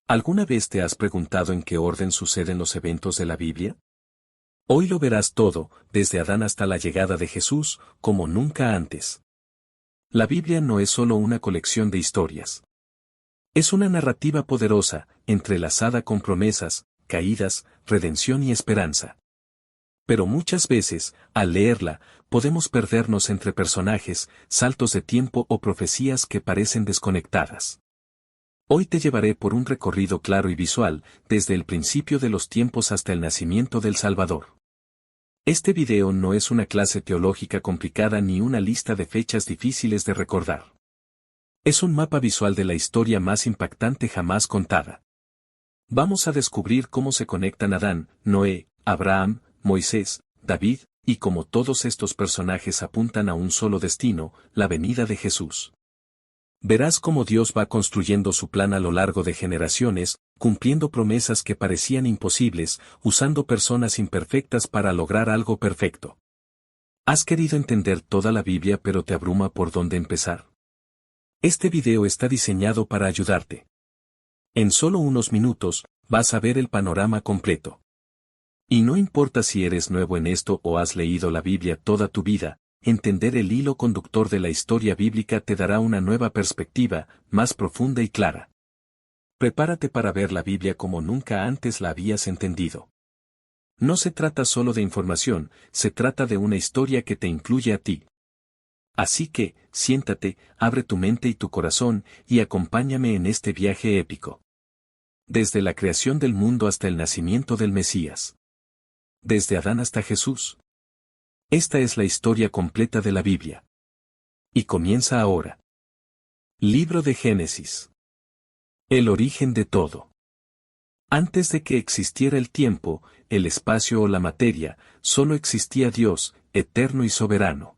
¿Alguna vez te has preguntado en qué orden suceden los eventos de la Biblia? Hoy lo verás todo, desde Adán hasta la llegada de Jesús, como nunca antes. La Biblia no es solo una colección de historias. Es una narrativa poderosa, entrelazada con promesas, caídas, redención y esperanza. Pero muchas veces, al leerla, podemos perdernos entre personajes, saltos de tiempo o profecías que parecen desconectadas. Hoy te llevaré por un recorrido claro y visual, desde el principio de los tiempos hasta el nacimiento del Salvador. Este video no es una clase teológica complicada ni una lista de fechas difíciles de recordar. Es un mapa visual de la historia más impactante jamás contada. Vamos a descubrir cómo se conectan Adán, Noé, Abraham, Moisés, David, y cómo todos estos personajes apuntan a un solo destino, la venida de Jesús. Verás cómo Dios va construyendo su plan a lo largo de generaciones, cumpliendo promesas que parecían imposibles, usando personas imperfectas para lograr algo perfecto. ¿Has querido entender toda la Biblia pero te abruma por dónde empezar? Este video está diseñado para ayudarte. En solo unos minutos, vas a ver el panorama completo. Y no importa si eres nuevo en esto o has leído la Biblia toda tu vida, entender el hilo conductor de la historia bíblica te dará una nueva perspectiva, más profunda y clara. Prepárate para ver la Biblia como nunca antes la habías entendido. No se trata solo de información, se trata de una historia que te incluye a ti. Así que, siéntate, abre tu mente y tu corazón, y acompáñame en este viaje épico. Desde la creación del mundo hasta el nacimiento del Mesías. Desde Adán hasta Jesús. Esta es la historia completa de la Biblia. Y comienza ahora. Libro de Génesis. El origen de todo. Antes de que existiera el tiempo, el espacio o la materia, solo existía Dios, eterno y soberano.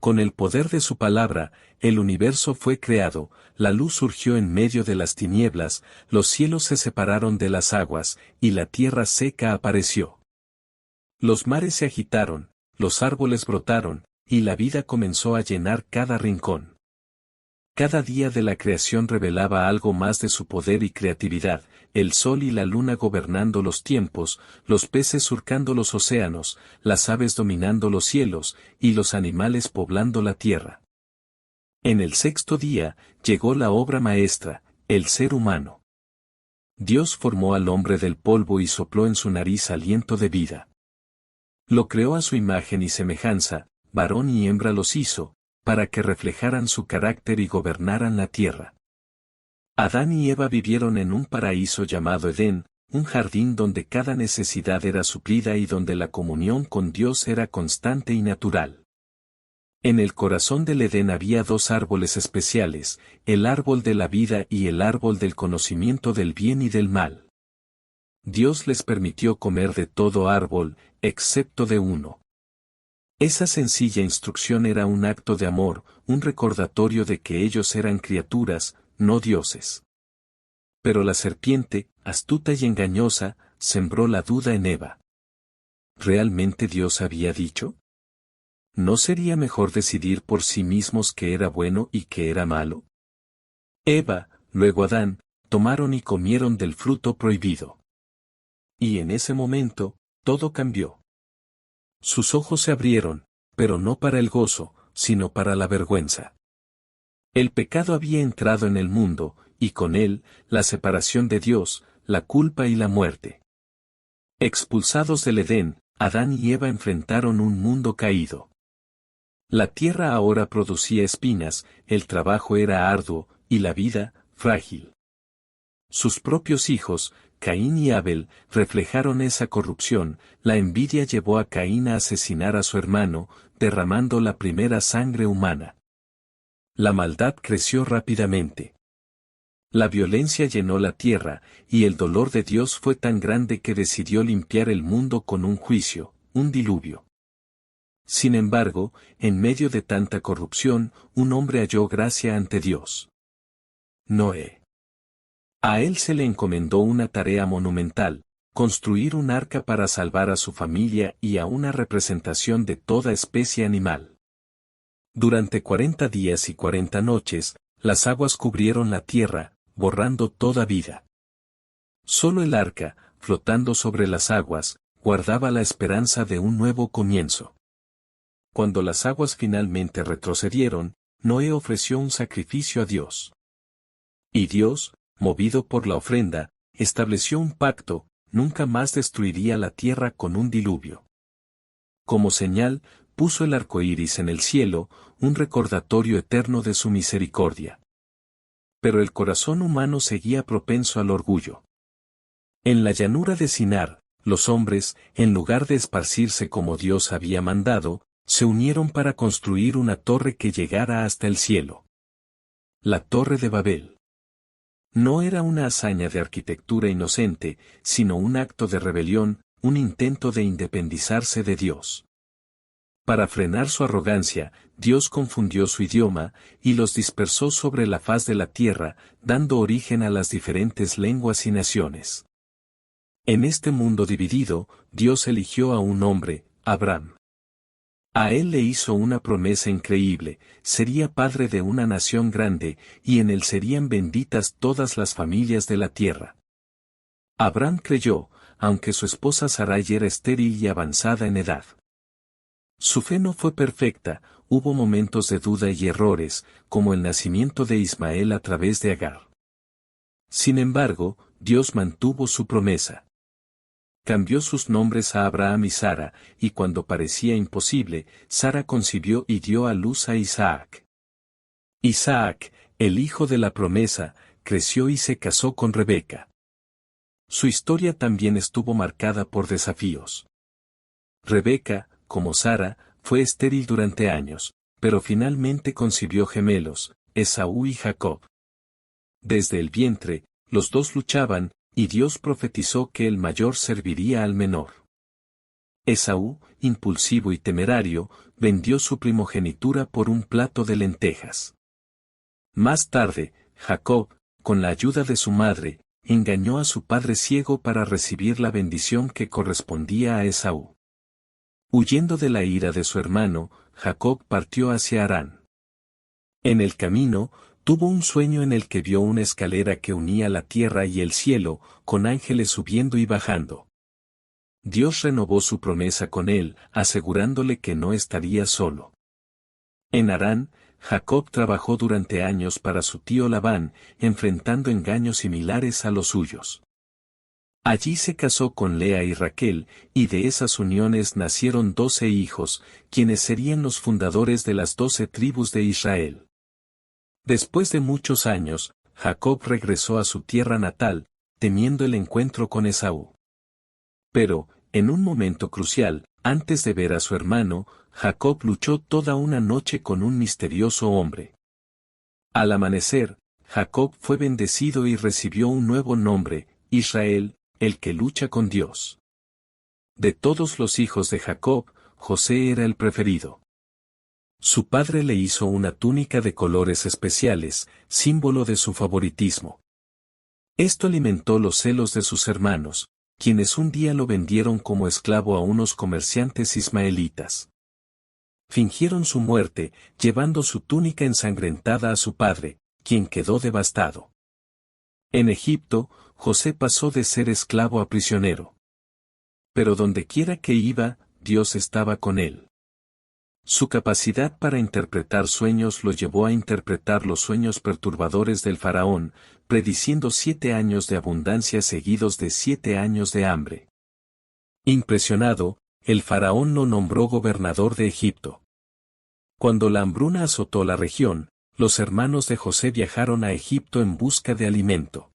Con el poder de su palabra, el universo fue creado, la luz surgió en medio de las tinieblas, los cielos se separaron de las aguas, y la tierra seca apareció. Los mares se agitaron, los árboles brotaron, y la vida comenzó a llenar cada rincón. Cada día de la creación revelaba algo más de su poder y creatividad, el sol y la luna gobernando los tiempos, los peces surcando los océanos, las aves dominando los cielos, y los animales poblando la tierra. En el sexto día, llegó la obra maestra, el ser humano. Dios formó al hombre del polvo y sopló en su nariz aliento de vida. Lo creó a su imagen y semejanza, varón y hembra los hizo, para que reflejaran su carácter y gobernaran la tierra. Adán y Eva vivieron en un paraíso llamado Edén, un jardín donde cada necesidad era suplida y donde la comunión con Dios era constante y natural. En el corazón del Edén había dos árboles especiales, el árbol de la vida y el árbol del conocimiento del bien y del mal. Dios les permitió comer de todo árbol, excepto de uno. Esa sencilla instrucción era un acto de amor, un recordatorio de que ellos eran criaturas, no dioses. Pero la serpiente, astuta y engañosa, sembró la duda en Eva. ¿Realmente Dios había dicho? ¿No sería mejor decidir por sí mismos qué era bueno y qué era malo? Eva, luego Adán, tomaron y comieron del fruto prohibido. Y en ese momento, todo cambió. Sus ojos se abrieron, pero no para el gozo, sino para la vergüenza. El pecado había entrado en el mundo, y con él, la separación de Dios, la culpa y la muerte. Expulsados del Edén, Adán y Eva enfrentaron un mundo caído. La tierra ahora producía espinas, el trabajo era arduo, y la vida, frágil. Sus propios hijos, Caín y Abel, reflejaron esa corrupción, la envidia llevó a Caín a asesinar a su hermano, derramando la primera sangre humana. La maldad creció rápidamente. La violencia llenó la tierra, y el dolor de Dios fue tan grande que decidió limpiar el mundo con un juicio, un diluvio. Sin embargo, en medio de tanta corrupción, un hombre halló gracia ante Dios. Noé. A él se le encomendó una tarea monumental, construir un arca para salvar a su familia y a una representación de toda especie animal. Durante 40 días y 40 noches, las aguas cubrieron la tierra, borrando toda vida. Solo el arca, flotando sobre las aguas, guardaba la esperanza de un nuevo comienzo. Cuando las aguas finalmente retrocedieron, Noé ofreció un sacrificio a Dios. Y Dios, movido por la ofrenda, estableció un pacto: nunca más destruiría la tierra con un diluvio. Como señal, puso el arco iris en el cielo, un recordatorio eterno de su misericordia. Pero el corazón humano seguía propenso al orgullo. En la llanura de Sinar, los hombres, en lugar de esparcirse como Dios había mandado, se unieron para construir una torre que llegara hasta el cielo. La Torre de Babel. No era una hazaña de arquitectura inocente, sino un acto de rebelión, un intento de independizarse de Dios. Para frenar su arrogancia, Dios confundió su idioma, y los dispersó sobre la faz de la tierra, dando origen a las diferentes lenguas y naciones. En este mundo dividido, Dios eligió a un hombre, Abraham. A él le hizo una promesa increíble: sería padre de una nación grande, y en él serían benditas todas las familias de la tierra. Abraham creyó, aunque su esposa Sarai era estéril y avanzada en edad. Su fe no fue perfecta, hubo momentos de duda y errores, como el nacimiento de Ismael a través de Agar. Sin embargo, Dios mantuvo su promesa. Cambió sus nombres a Abraham y Sara, y cuando parecía imposible, Sara concibió y dio a luz a Isaac. Isaac, el hijo de la promesa, creció y se casó con Rebeca. Su historia también estuvo marcada por desafíos. Rebeca, como Sara, fue estéril durante años, pero finalmente concibió gemelos, Esaú y Jacob. Desde el vientre, los dos luchaban, y Dios profetizó que el mayor serviría al menor. Esaú, impulsivo y temerario, vendió su primogenitura por un plato de lentejas. Más tarde, Jacob, con la ayuda de su madre, engañó a su padre ciego para recibir la bendición que correspondía a Esaú. Huyendo de la ira de su hermano, Jacob partió hacia Harán. En el camino, tuvo un sueño en el que vio una escalera que unía la tierra y el cielo, con ángeles subiendo y bajando. Dios renovó su promesa con él, asegurándole que no estaría solo. En Harán, Jacob trabajó durante años para su tío Labán, enfrentando engaños similares a los suyos. Allí se casó con Lea y Raquel, y de esas uniones nacieron 12 hijos, quienes serían los fundadores de las 12 tribus de Israel. Después de muchos años, Jacob regresó a su tierra natal, temiendo el encuentro con Esaú. Pero, en un momento crucial, antes de ver a su hermano, Jacob luchó toda una noche con un misterioso hombre. Al amanecer, Jacob fue bendecido y recibió un nuevo nombre, Israel, el que lucha con Dios. De todos los hijos de Jacob, José era el preferido. Su padre le hizo una túnica de colores especiales, símbolo de su favoritismo. Esto alimentó los celos de sus hermanos, quienes un día lo vendieron como esclavo a unos comerciantes ismaelitas. Fingieron su muerte, llevando su túnica ensangrentada a su padre, quien quedó devastado. En Egipto, José pasó de ser esclavo a prisionero. Pero dondequiera que iba, Dios estaba con él. Su capacidad para interpretar sueños lo llevó a interpretar los sueños perturbadores del faraón, prediciendo 7 años de abundancia seguidos de 7 años de hambre. Impresionado, el faraón lo nombró gobernador de Egipto. Cuando la hambruna azotó la región, los hermanos de José viajaron a Egipto en busca de alimento.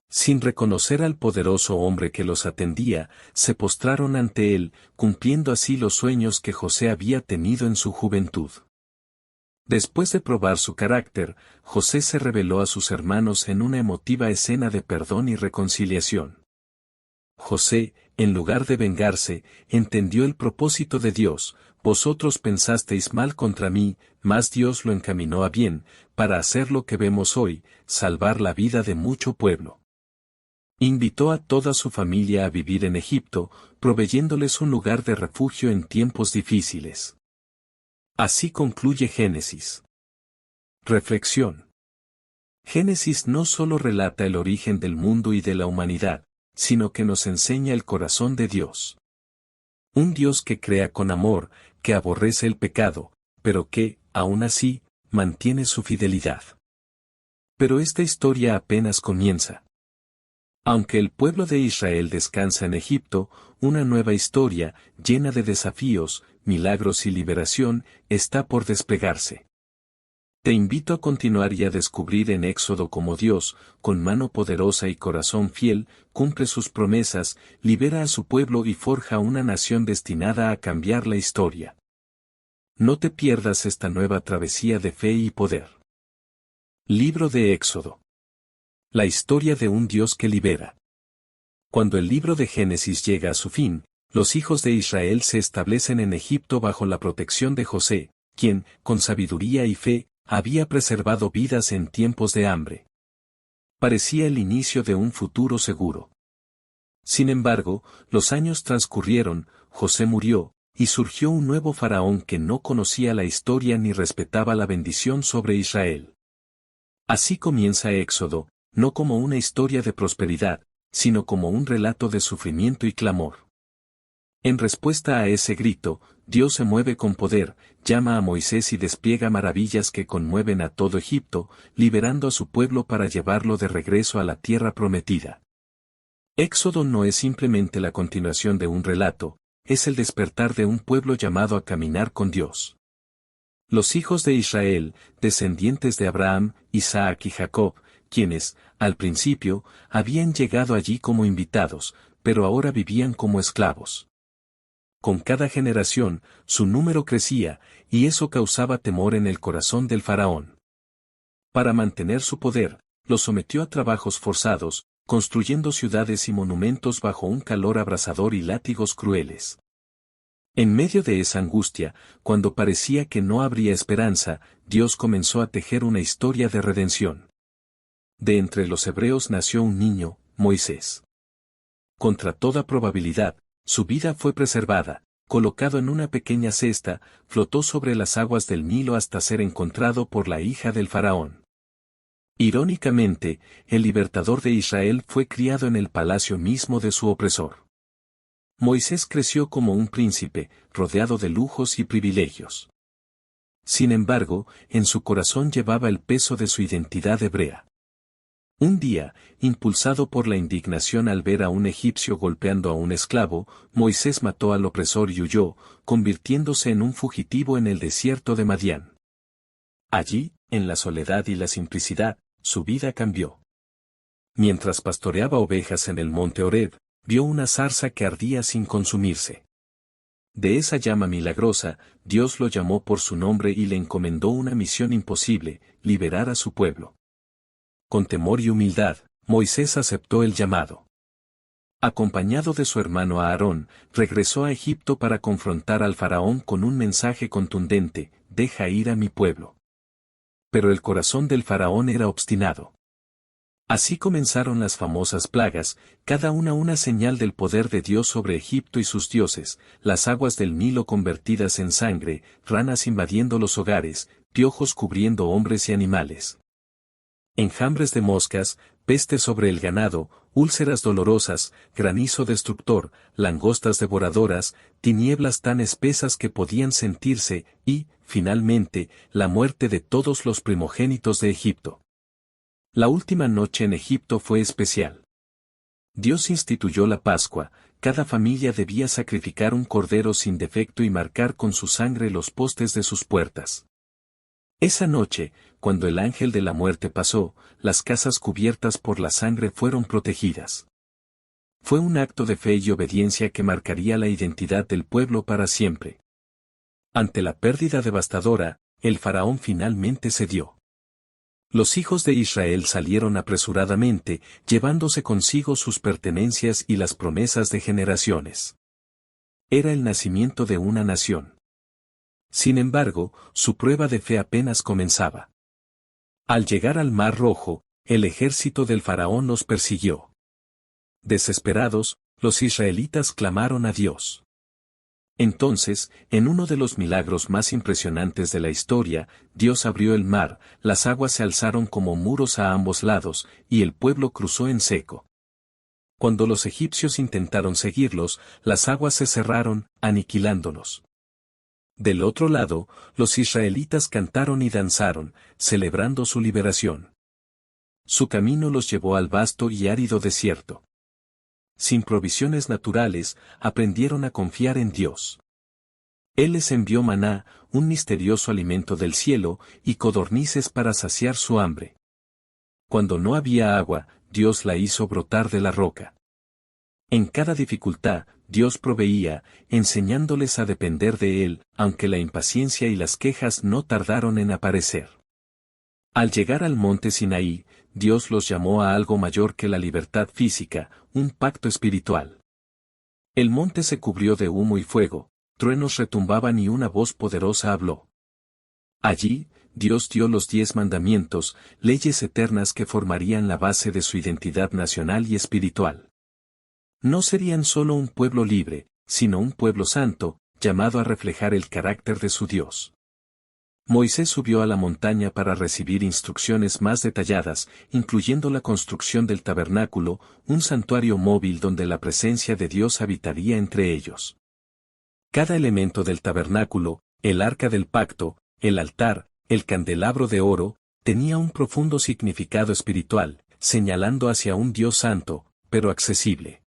Sin reconocer al poderoso hombre que los atendía, se postraron ante él, cumpliendo así los sueños que José había tenido en su juventud. Después de probar su carácter, José se reveló a sus hermanos en una emotiva escena de perdón y reconciliación. José, en lugar de vengarse, entendió el propósito de Dios: vosotros pensasteis mal contra mí, mas Dios lo encaminó a bien, para hacer lo que vemos hoy, salvar la vida de mucho pueblo. Invitó a toda su familia a vivir en Egipto, proveyéndoles un lugar de refugio en tiempos difíciles. Así concluye Génesis. Reflexión. Génesis no solo relata el origen del mundo y de la humanidad, sino que nos enseña el corazón de Dios. Un Dios que crea con amor, que aborrece el pecado, pero que, aún así, mantiene su fidelidad. Pero esta historia apenas comienza. Aunque el pueblo de Israel descansa en Egipto, una nueva historia, llena de desafíos, milagros y liberación, está por desplegarse. Te invito a continuar y a descubrir en Éxodo cómo Dios, con mano poderosa y corazón fiel, cumple sus promesas, libera a su pueblo y forja una nación destinada a cambiar la historia. No te pierdas esta nueva travesía de fe y poder. Libro de Éxodo. La historia de un Dios que libera. Cuando el libro de Génesis llega a su fin, los hijos de Israel se establecen en Egipto bajo la protección de José, quien, con sabiduría y fe, había preservado vidas en tiempos de hambre. Parecía el inicio de un futuro seguro. Sin embargo, los años transcurrieron, José murió, y surgió un nuevo faraón que no conocía la historia ni respetaba la bendición sobre Israel. Así comienza Éxodo, no como una historia de prosperidad, sino como un relato de sufrimiento y clamor. En respuesta a ese grito, Dios se mueve con poder, llama a Moisés y despliega maravillas que conmueven a todo Egipto, liberando a su pueblo para llevarlo de regreso a la tierra prometida. Éxodo no es simplemente la continuación de un relato, es el despertar de un pueblo llamado a caminar con Dios. Los hijos de Israel, descendientes de Abraham, Isaac y Jacob, quienes, al principio, habían llegado allí como invitados, pero ahora vivían como esclavos. Con cada generación, su número crecía, y eso causaba temor en el corazón del faraón. Para mantener su poder, los sometió a trabajos forzados, construyendo ciudades y monumentos bajo un calor abrasador y látigos crueles. En medio de esa angustia, cuando parecía que no habría esperanza, Dios comenzó a tejer una historia de redención. De entre los hebreos nació un niño, Moisés. Contra toda probabilidad, su vida fue preservada, colocado en una pequeña cesta, flotó sobre las aguas del Nilo hasta ser encontrado por la hija del faraón. Irónicamente, el libertador de Israel fue criado en el palacio mismo de su opresor. Moisés creció como un príncipe, rodeado de lujos y privilegios. Sin embargo, en su corazón llevaba el peso de su identidad hebrea. Un día, impulsado por la indignación al ver a un egipcio golpeando a un esclavo, Moisés mató al opresor y huyó, convirtiéndose en un fugitivo en el desierto de Madián. Allí, en la soledad y la simplicidad, su vida cambió. Mientras pastoreaba ovejas en el monte Horeb, vio una zarza que ardía sin consumirse. De esa llama milagrosa, Dios lo llamó por su nombre y le encomendó una misión imposible, liberar a su pueblo. Con temor y humildad, Moisés aceptó el llamado. Acompañado de su hermano Aarón, regresó a Egipto para confrontar al faraón con un mensaje contundente: deja ir a mi pueblo. Pero el corazón del faraón era obstinado. Así comenzaron las famosas plagas, cada una señal del poder de Dios sobre Egipto y sus dioses, las aguas del Nilo convertidas en sangre, ranas invadiendo los hogares, piojos cubriendo hombres y animales. Enjambres de moscas, peste sobre el ganado, úlceras dolorosas, granizo destructor, langostas devoradoras, tinieblas tan espesas que podían sentirse, y, finalmente, la muerte de todos los primogénitos de Egipto. La última noche en Egipto fue especial. Dios instituyó la Pascua, cada familia debía sacrificar un cordero sin defecto y marcar con su sangre los postes de sus puertas. Esa noche, cuando el ángel de la muerte pasó, las casas cubiertas por la sangre fueron protegidas. Fue un acto de fe y obediencia que marcaría la identidad del pueblo para siempre. Ante la pérdida devastadora, el faraón finalmente cedió. Los hijos de Israel salieron apresuradamente, llevándose consigo sus pertenencias y las promesas de generaciones. Era el nacimiento de una nación. Sin embargo, su prueba de fe apenas comenzaba. Al llegar al Mar Rojo, el ejército del faraón los persiguió. Desesperados, los israelitas clamaron a Dios. Entonces, en uno de los milagros más impresionantes de la historia, Dios abrió el mar, las aguas se alzaron como muros a ambos lados, y el pueblo cruzó en seco. Cuando los egipcios intentaron seguirlos, las aguas se cerraron, aniquilándolos. Del otro lado, los israelitas cantaron y danzaron, celebrando su liberación. Su camino los llevó al vasto y árido desierto. Sin provisiones naturales, aprendieron a confiar en Dios. Él les envió maná, un misterioso alimento del cielo, y codornices para saciar su hambre. Cuando no había agua, Dios la hizo brotar de la roca. En cada dificultad, Dios proveía, enseñándoles a depender de Él, aunque la impaciencia y las quejas no tardaron en aparecer. Al llegar al monte Sinaí, Dios los llamó a algo mayor que la libertad física, un pacto espiritual. El monte se cubrió de humo y fuego, truenos retumbaban y una voz poderosa habló. Allí, Dios dio los 10 mandamientos, leyes eternas que formarían la base de su identidad nacional y espiritual. No serían solo un pueblo libre, sino un pueblo santo, llamado a reflejar el carácter de su Dios. Moisés subió a la montaña para recibir instrucciones más detalladas, incluyendo la construcción del tabernáculo, un santuario móvil donde la presencia de Dios habitaría entre ellos. Cada elemento del tabernáculo, el arca del pacto, el altar, el candelabro de oro, tenía un profundo significado espiritual, señalando hacia un Dios santo, pero accesible.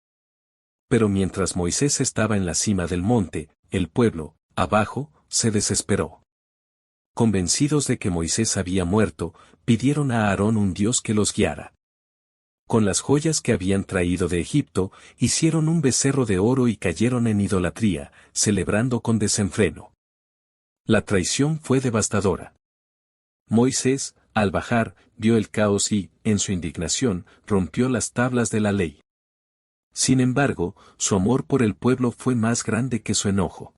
Pero mientras Moisés estaba en la cima del monte, el pueblo, abajo, se desesperó. Convencidos de que Moisés había muerto, pidieron a Aarón un Dios que los guiara. Con las joyas que habían traído de Egipto, hicieron un becerro de oro y cayeron en idolatría, celebrando con desenfreno. La traición fue devastadora. Moisés, al bajar, vio el caos y, en su indignación, rompió las tablas de la ley. Sin embargo, su amor por el pueblo fue más grande que su enojo.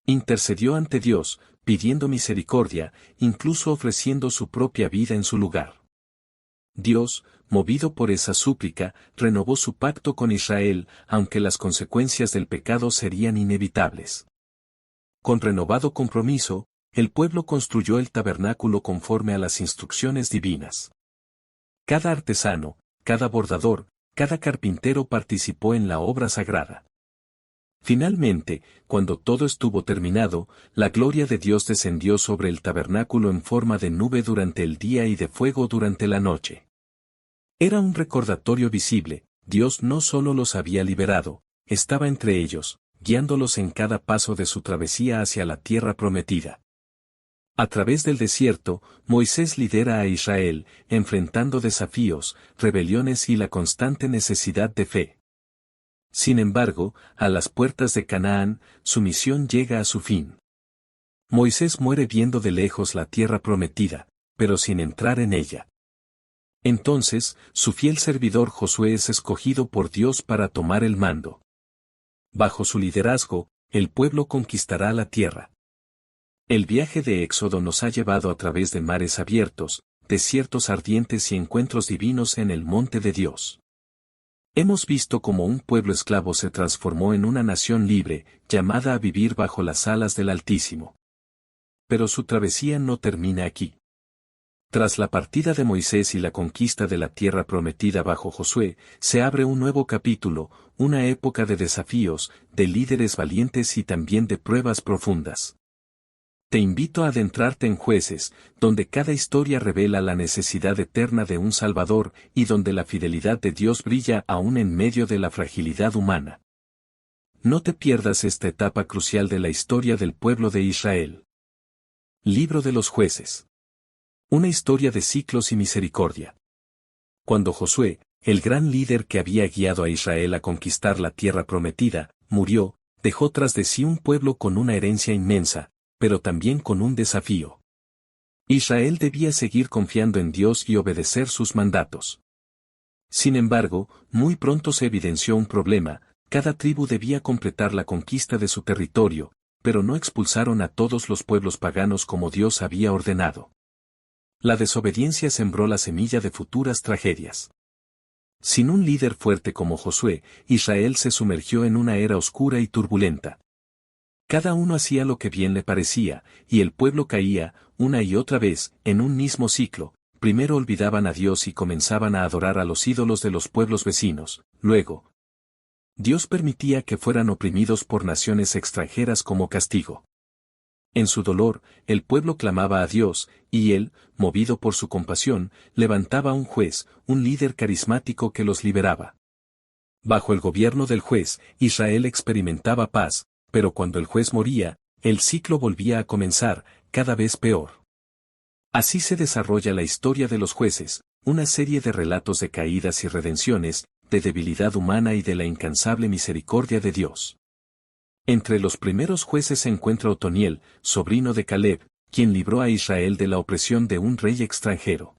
Intercedió ante Dios, pidiendo misericordia, incluso ofreciendo su propia vida en su lugar. Dios, movido por esa súplica, renovó su pacto con Israel, aunque las consecuencias del pecado serían inevitables. Con renovado compromiso, el pueblo construyó el tabernáculo conforme a las instrucciones divinas. Cada artesano, cada bordador, cada carpintero participó en la obra sagrada. Finalmente, cuando todo estuvo terminado, la gloria de Dios descendió sobre el tabernáculo en forma de nube durante el día y de fuego durante la noche. Era un recordatorio visible, Dios no solo los había liberado, estaba entre ellos, guiándolos en cada paso de su travesía hacia la tierra prometida. A través del desierto, Moisés lidera a Israel, enfrentando desafíos, rebeliones y la constante necesidad de fe. Sin embargo, a las puertas de Canaán, su misión llega a su fin. Moisés muere viendo de lejos la tierra prometida, pero sin entrar en ella. Entonces, su fiel servidor Josué es escogido por Dios para tomar el mando. Bajo su liderazgo, el pueblo conquistará la tierra. El viaje de Éxodo nos ha llevado a través de mares abiertos, desiertos ardientes y encuentros divinos en el monte de Dios. Hemos visto cómo un pueblo esclavo se transformó en una nación libre, llamada a vivir bajo las alas del Altísimo. Pero su travesía no termina aquí. Tras la partida de Moisés y la conquista de la tierra prometida bajo Josué, se abre un nuevo capítulo, una época de desafíos, de líderes valientes y también de pruebas profundas. Te invito a adentrarte en Jueces, donde cada historia revela la necesidad eterna de un Salvador y donde la fidelidad de Dios brilla aún en medio de la fragilidad humana. No te pierdas esta etapa crucial de la historia del pueblo de Israel. Libro de los Jueces. Una historia de ciclos y misericordia. Cuando Josué, el gran líder que había guiado a Israel a conquistar la tierra prometida, murió, dejó tras de sí un pueblo con una herencia inmensa, pero también con un desafío. Israel debía seguir confiando en Dios y obedecer sus mandatos. Sin embargo, muy pronto se evidenció un problema, cada tribu debía completar la conquista de su territorio, pero no expulsaron a todos los pueblos paganos como Dios había ordenado. La desobediencia sembró la semilla de futuras tragedias. Sin un líder fuerte como Josué, Israel se sumergió en una era oscura y turbulenta. Cada uno hacía lo que bien le parecía, y el pueblo caía, una y otra vez, en un mismo ciclo. Primero olvidaban a Dios y comenzaban a adorar a los ídolos de los pueblos vecinos. Luego, Dios permitía que fueran oprimidos por naciones extranjeras como castigo. En su dolor, el pueblo clamaba a Dios, y él, movido por su compasión, levantaba un juez, un líder carismático que los liberaba. Bajo el gobierno del juez, Israel experimentaba paz, pero cuando el juez moría, el ciclo volvía a comenzar, cada vez peor. Así se desarrolla la historia de los jueces, una serie de relatos de caídas y redenciones, de debilidad humana y de la incansable misericordia de Dios. Entre los primeros jueces se encuentra Otoniel, sobrino de Caleb, quien libró a Israel de la opresión de un rey extranjero.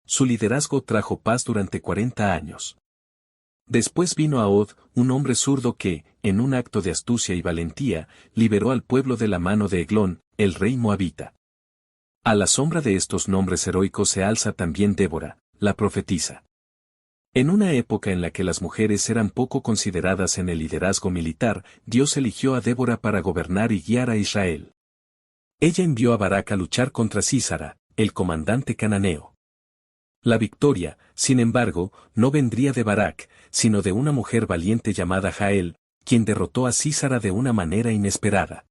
Su liderazgo trajo paz durante 40 años. Después vino Ahod, un hombre zurdo que, en un acto de astucia y valentía, liberó al pueblo de la mano de Eglón, el rey moabita. A la sombra de estos nombres heroicos se alza también Débora, la profetisa. En una época en la que las mujeres eran poco consideradas en el liderazgo militar, Dios eligió a Débora para gobernar y guiar a Israel. Ella envió a Barak a luchar contra Sísara, el comandante cananeo. La victoria, sin embargo, no vendría de Barak, sino de una mujer valiente llamada Jael, quien derrotó a Sísara de una manera inesperada.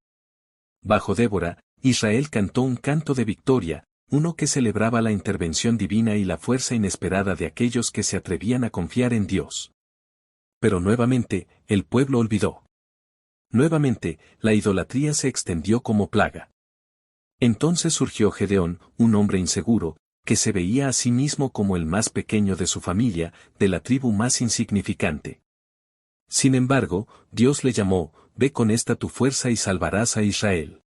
Bajo Débora, Israel cantó un canto de victoria, uno que celebraba la intervención divina y la fuerza inesperada de aquellos que se atrevían a confiar en Dios. Pero nuevamente, el pueblo olvidó. Nuevamente, la idolatría se extendió como plaga. Entonces surgió Gedeón, un hombre inseguro, que se veía a sí mismo como el más pequeño de su familia, de la tribu más insignificante. Sin embargo, Dios le llamó, «Ve con esta tu fuerza y salvarás a Israel».